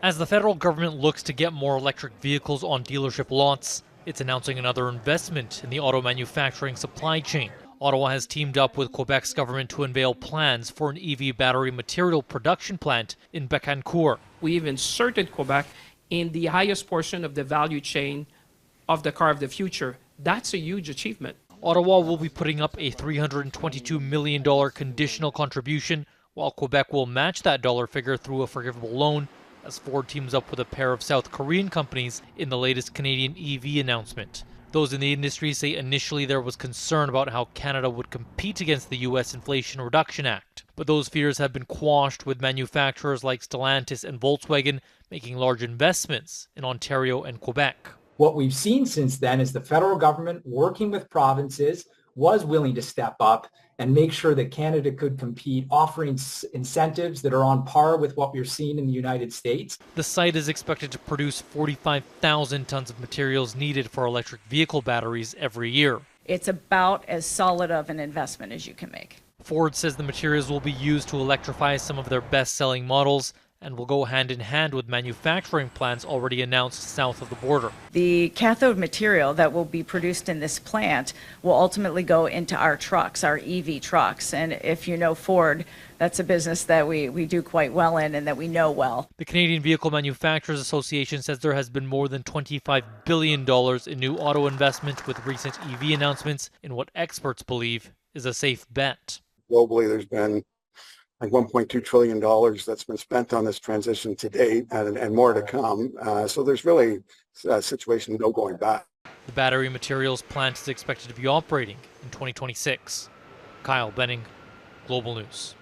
As the federal government looks to get more electric vehicles on dealership lots, it's announcing another investment in the auto manufacturing supply chain. Ottawa has teamed up with Quebec's government to unveil plans for an EV battery material production plant in Bécancour. We've inserted Quebec in the highest portion of the value chain of the car of the future. That's a huge achievement. Ottawa will be putting up a $322 million conditional contribution, while Quebec will match that dollar figure through a forgivable loan, as Ford teams up with a pair of South Korean companies in the latest Canadian EV announcement. Those in the industry say initially there was concern about how Canada would compete against the U.S. Inflation Reduction Act, but those fears have been quashed with manufacturers like Stellantis and Volkswagen making large investments in Ontario and Quebec. What we've seen since then is the federal government working with provinces was willing to step up and make sure that Canada could compete, offering incentives that are on par with what we're seeing in the United States. The site is expected to produce 45,000 tons of materials needed for electric vehicle batteries every year. It's about as solid of an investment as you can make. Ford says the materials will be used to electrify some of their best-selling models and will go hand in hand with manufacturing plants already announced south of the border. The cathode material that will be produced in this plant will ultimately go into our trucks, our EV trucks. And if you know Ford, that's a business that we do quite well in and that we know well. The Canadian Vehicle Manufacturers Association says there has been more than $25 billion in new auto investment with recent EV announcements in what experts believe is a safe bet. Globally, there's been like $1.2 trillion that's been spent on this transition to date and more to come. So there's really a situation, no going back. The battery materials plant is expected to be operating in 2026. Kyle Benning, Global News.